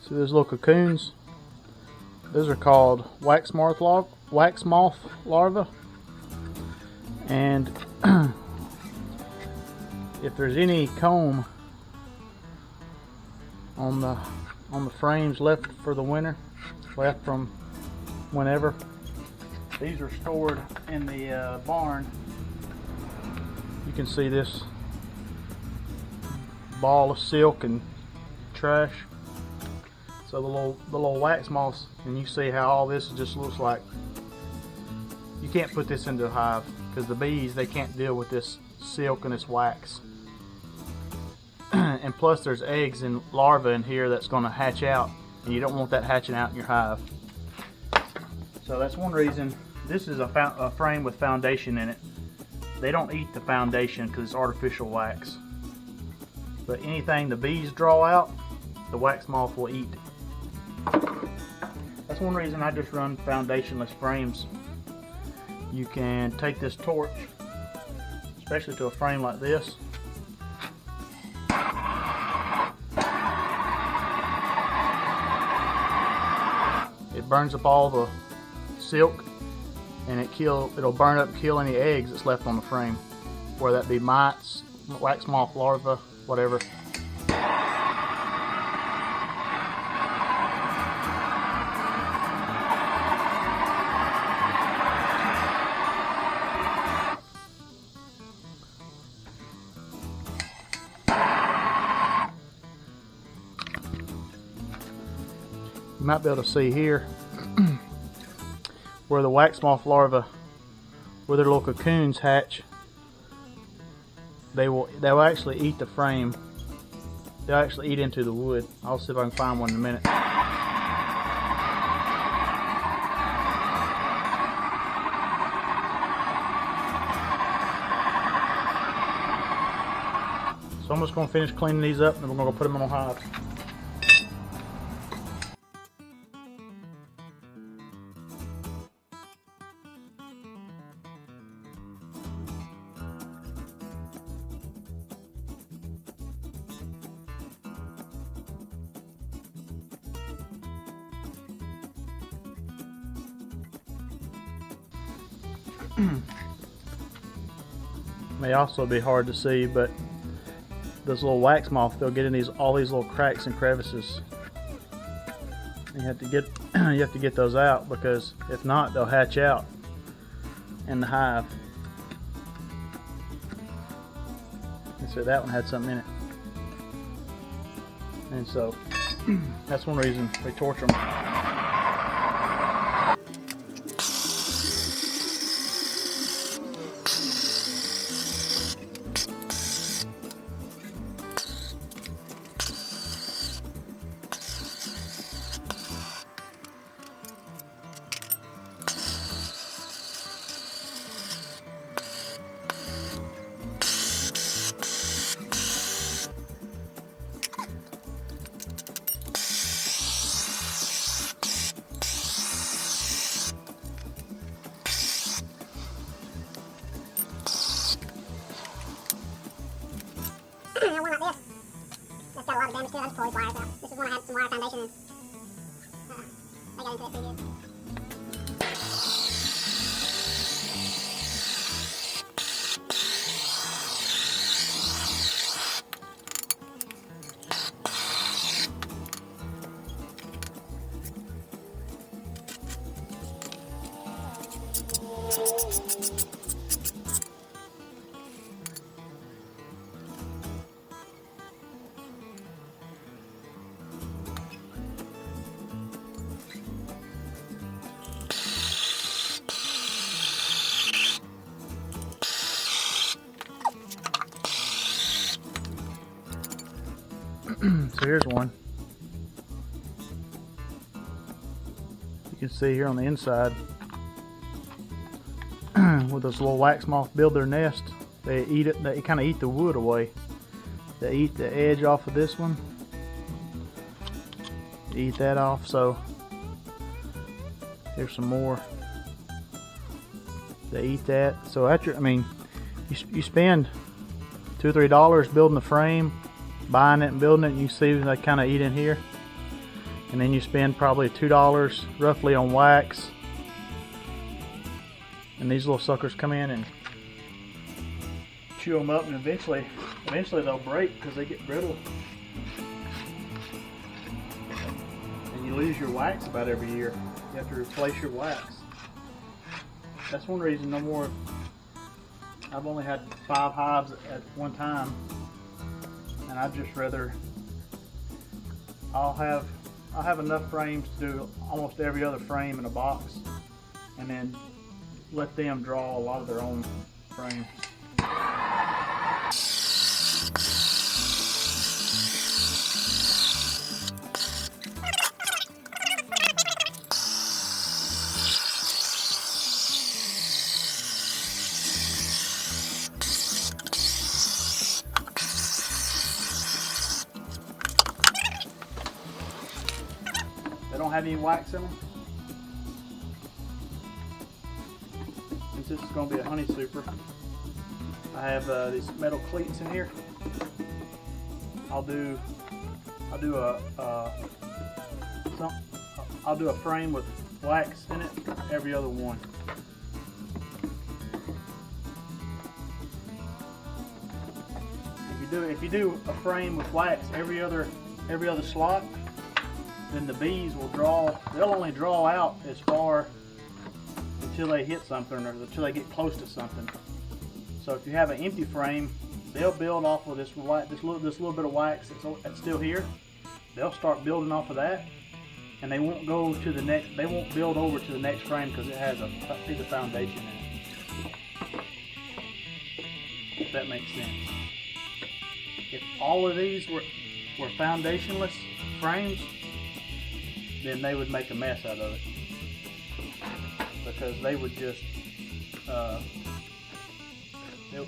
See those little cocoons? Those are called waxmoth larvae. And if there's any comb on the frames left for the winter, left from whenever, these are stored in the barn. You can see this ball of silk and trash. So the little wax moths, and you see how all this just looks like. You can't put this into a hive because the bees, they can't deal with this silk and this wax. And plus there's eggs and larvae in here that's going to hatch out, and you don't want that hatching out in your hive. So that's one reason. This is a frame with foundation in it. They don't eat the foundation because it's artificial wax. But anything the bees draw out, the wax moth will eat. That's one reason I just run foundationless frames. You can take this torch, especially to a frame like this. It burns up all the silk, and it'll burn up, kill any eggs that's left on the frame, whether that be mites, wax moth larvae, whatever. You might be able to see here where the wax moth larvae, where their little cocoons hatch. They'll actually eat the frame. They'll actually eat into the wood. I'll see if I can find one in a minute. So I'm just going to finish cleaning these up, and then we're going to put them on a hive. May also be hard to see, but those little wax moths, they'll get in all these little cracks and crevices. You have to get those out, because if not, they'll hatch out in the hive. And so that one had something in it, and so that's one reason we torture them. One like this. That's got a lot of damage to it. I just pulled these wires out. This is one I had some wire foundation in. I got into it pretty good. So here's one. You can see here on the inside where those little wax moths build their nest. They eat it. They kind of eat the wood away. They eat the edge off of this one. Eat that off. So here's some more. They eat that. So after, I mean, you spend $2 or $3 building the frame, buying it and building it, and you see they kind of eat in here. and then you spend probably $2 roughly on wax, and these little suckers come in and chew them up, and eventually they'll break because they get brittle, and you lose your wax about every year. You have to replace your wax. That's one reason no more. I've only had 5 hives at one time, and I'd just rather, I'll have enough frames to do almost every other frame in a box, and then let them draw a lot of their own frames. They don't have any wax in them. Since this is going to be a honey super, I have these metal cleats in here. I'll do a frame with wax in it every other one. If you do a frame with wax every other slot, then the bees will draw. They'll only draw out as far until they hit something or until they get close to something. So if you have an empty frame, they'll build off of this little bit of wax that's still here. They'll start building off of that, and they won't go to the next. They won't build over to the next frame because it has a piece of foundation in it. If that makes sense. If all of these were foundationless frames, then they would make a mess out of it, because they would just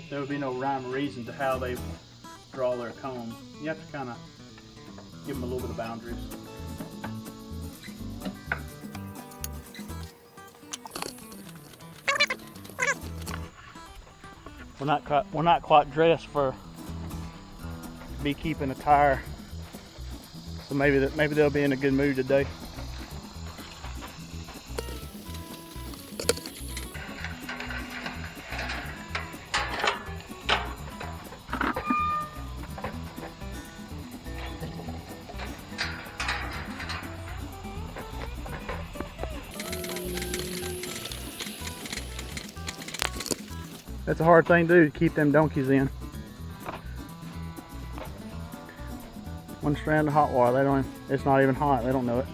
there would be no rhyme or reason to how they draw their comb. You have to kind of give them a little bit of boundaries. We're not quite dressed for beekeeping attire, so maybe they'll be in a good mood today. That's a hard thing to do, to keep them donkeys in. One strand of hot wire, it's not even hot, they don't know it.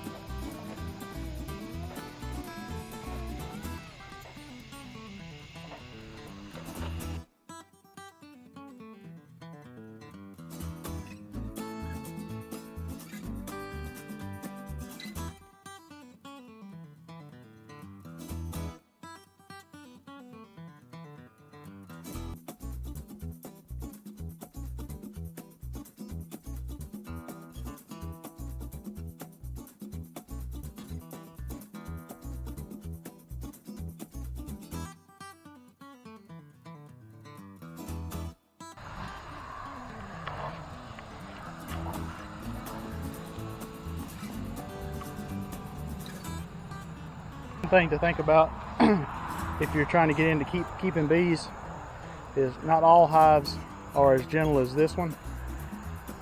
Thing to think about if you're trying to get into keeping bees is not all hives are as gentle as this one.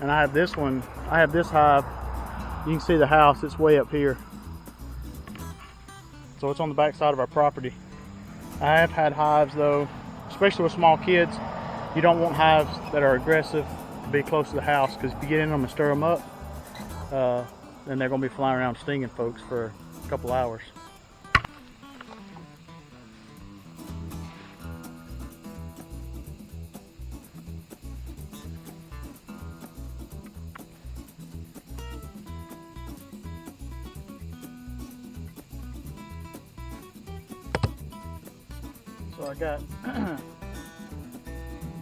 And I have this hive. You can see the house, it's way up here, so it's on the back side of our property. I have had hives though, especially with small kids. You don't want hives that are aggressive to be close to the house, because if you get in them and stir them up, then they're going to be flying around stinging folks for a couple hours. So I got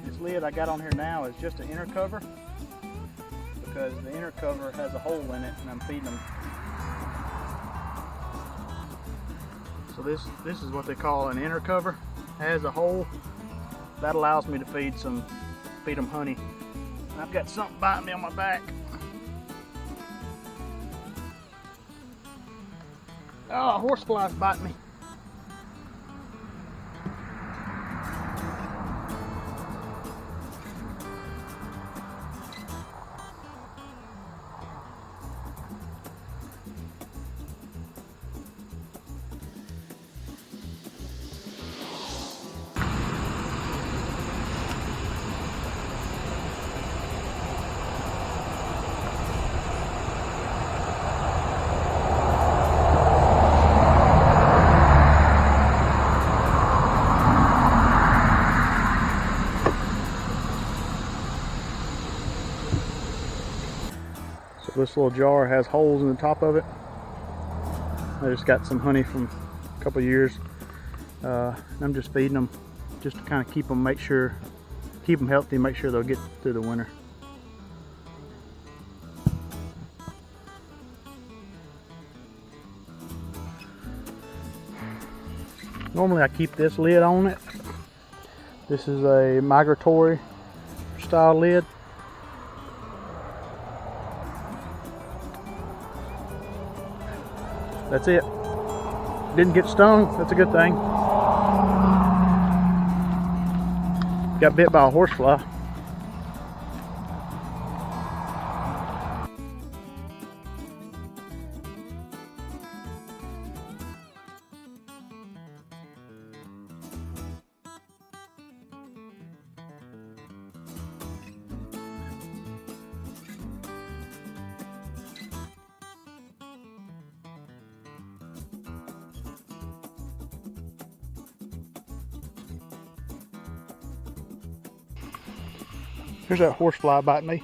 this lid I got on here now is just an inner cover, because the inner cover has a hole in it and I'm feeding them. So this is what they call an inner cover. It has a hole that allows me to feed them honey. And I've got something biting me on my back. Oh, horsefly's biting me. This little jar has holes in the top of it. I just got some honey from a couple years. I'm just feeding them just to kind of keep them healthy, make sure they'll get through the winter. Normally I keep this lid on it. This is a migratory style lid. That's it. Didn't get stung. That's a good thing. Got bit by a horsefly. Here's that horsefly biting me.